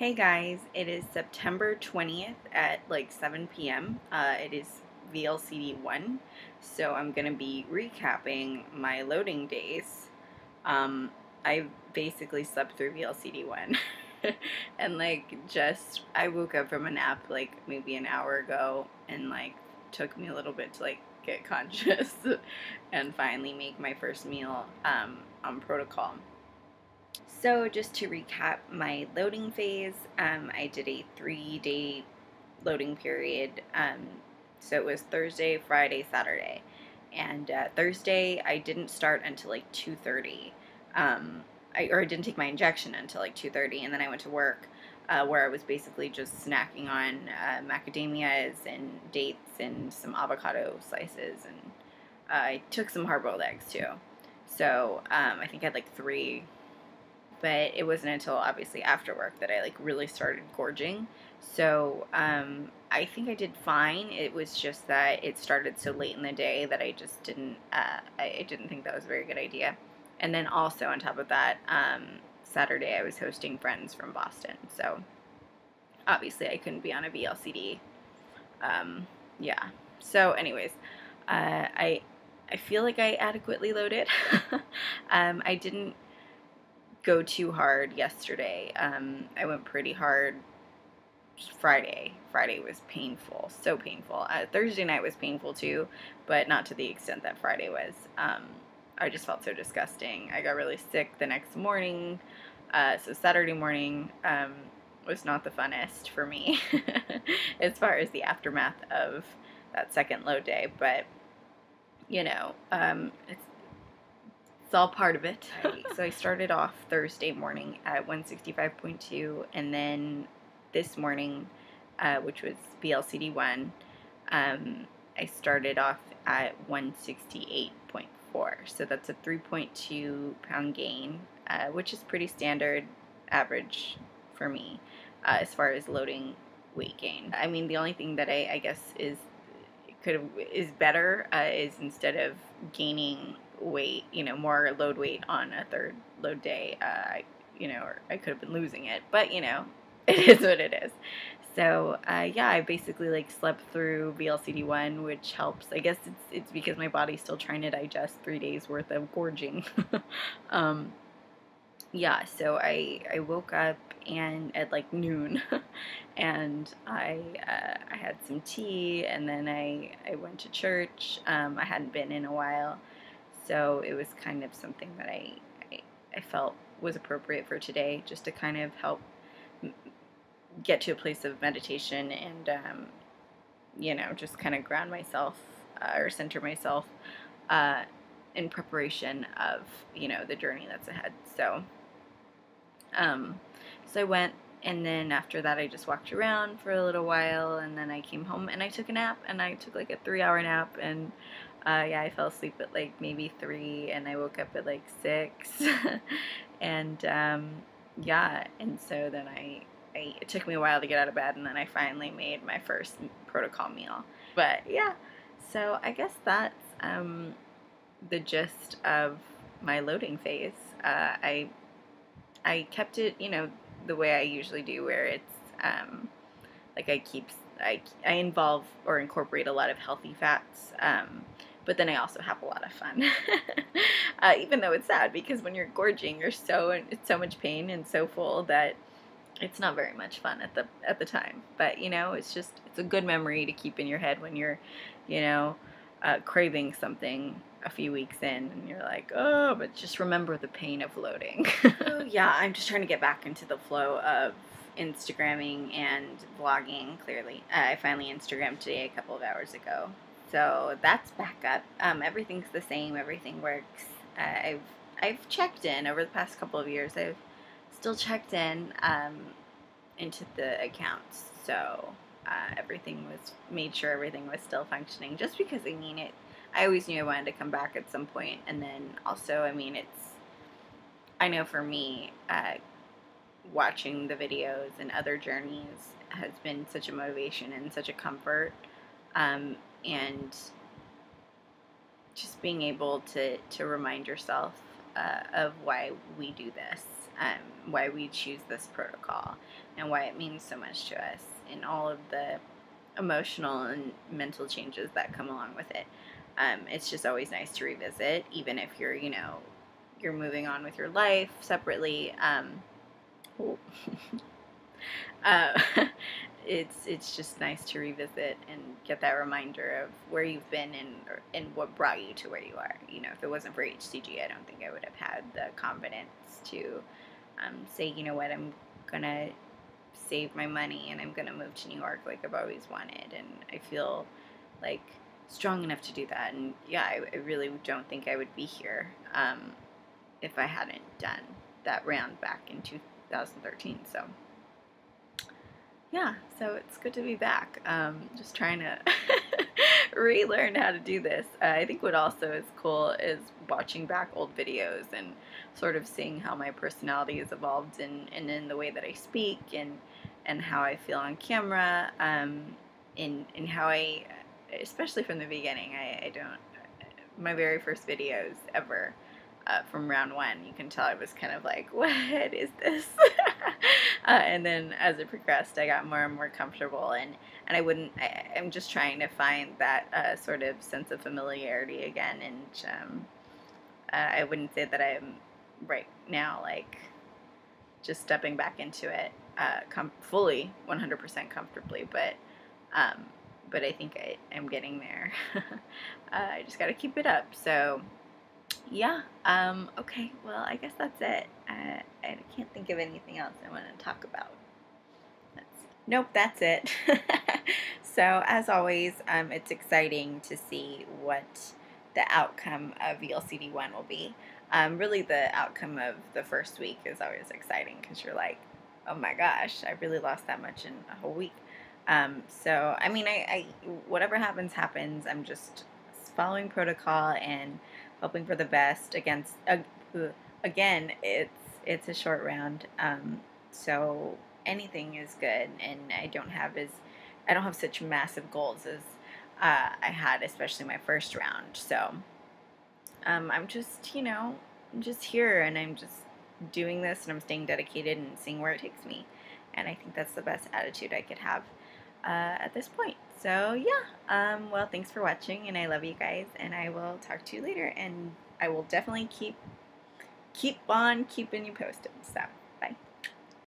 Hey guys, it is September 20th at like 7 p.m. It is VLCD1, so I'm going to be recapping my loading days. Um, I basically slept through VLCD1 and I woke up from a nap like maybe an hour ago and took me a little bit to get conscious and finally make my first meal on protocol. So just to recap my loading phase, I did a 3-day loading period. So it was Thursday, Friday, Saturday. And Thursday, I didn't start until like 2:30. I didn't take my injection until like 2:30, and then I went to work where I was basically just snacking on macadamias and dates and some avocado slices, and I took some hard-boiled eggs too. So I think I had like 3, but it wasn't until obviously after work that I really started gorging. So I think I did fine. It was just that it started so late in the day that I just didn't. I didn't think that was a very good idea. And then also on top of that, Saturday I was hosting friends from Boston, so obviously I couldn't be on a VLCD. Yeah. So, anyways, I feel like I adequately loaded. I didn't go too hard yesterday. I went pretty hard Friday. Friday was painful, so painful. Thursday night was painful too, but not to the extent that Friday was. I just felt so disgusting. I got really sick the next morning, so Saturday morning was not the funnest for me as far as the aftermath of that second load day, but you know, it's all part of it. So I started off Thursday morning at 165.2, and then this morning, which was VLCD1, I started off at 168.4. So that's a 3.2 pound gain, which is pretty standard average for me as far as loading weight gain. I mean, the only thing that I guess is better is instead of gaining weight, more load weight on a third load day, or I could have been losing it, but it is what it is. So yeah, I basically slept through VLCD1, which helps. I guess it's because my body's still trying to digest 3 days worth of gorging. Yeah, so I woke up and at noon, and I had some tea, and then I went to church. I hadn't been in a while, so it was kind of something that I felt was appropriate for today, just to kind of help get to a place of meditation and just kind of ground myself or center myself in preparation of the journey that's ahead. So I went, and then after that I just walked around for a little while, and then I came home and I took a nap, and I took like a 3-hour nap, and yeah, I fell asleep at maybe 3, and I woke up at 6. And yeah, and so then it took me a while to get out of bed, and then I finally made my first protocol meal. But yeah, so I guess that's the gist of my loading phase. I kept it, the way I usually do, where it's I involve or incorporate a lot of healthy fats, but then I also have a lot of fun. Even though it's sad, because when you're gorging, it's so much pain and so full that it's not very much fun at the time. But it's a good memory to keep in your head when you're craving something a few weeks in, and you're like, oh, but just remember the pain of loading. So yeah, I'm just trying to get back into the flow of Instagramming and vlogging. Clearly, I finally Instagrammed today a couple of hours ago, so that's back up. Everything's the same. Everything works. I've checked in over the past couple of years. I've still checked in into the accounts, so made sure everything was still functioning, just because I always knew I wanted to come back at some point. And then also, I know for me, watching the videos and other journeys has been such a motivation and such a comfort, and just being able to remind yourself of why we do this. why we choose this protocol, and why it means so much to us, and all of the emotional and mental changes that come along with it. It's just always nice to revisit, even if you're, you're moving on with your life separately. uh, it's just nice to revisit and get that reminder of where you've been and what brought you to where you are. If it wasn't for HCG, I don't think I would have had the confidence to say, you know what, I'm gonna save my money and I'm gonna move to New York like I've always wanted, and I feel like strong enough to do that. And yeah, I really don't think I would be here if I hadn't done that round back in 2013. So yeah, so it's good to be back. Just trying to relearn how to do this. I think what also is cool is watching back old videos and sort of seeing how my personality has evolved and in the way that I speak and how I feel on camera, and how I, especially from the beginning, I don't, my very first videos ever, from round one, you can tell I was kind of like, what is this? And then as it progressed, I got more and more comfortable, and I'm just trying to find that sort of sense of familiarity again, and I wouldn't say that I'm right now like just stepping back into it fully 100% comfortably, but I think I'm getting there. I just got to keep it up. So yeah, okay, well, I guess that's it. I can't think of anything else I want to talk about. Nope, that's it. So, as always, it's exciting to see what the outcome of VLCD1 will be. Really, the outcome of the first week is always exciting because you're like, oh my gosh, I really lost that much in a whole week. So, I mean, I whatever happens, happens. I'm just following protocol and hoping for the best. Again, it's a short round, so anything is good, and I don't have such massive goals as I had, especially my first round. So I'm just I'm just here, and I'm just doing this, and I'm staying dedicated and seeing where it takes me, and I think that's the best attitude I could have at this point. So yeah, well, thanks for watching, and I love you guys, and I will talk to you later, and I will definitely keep on keeping you posted. So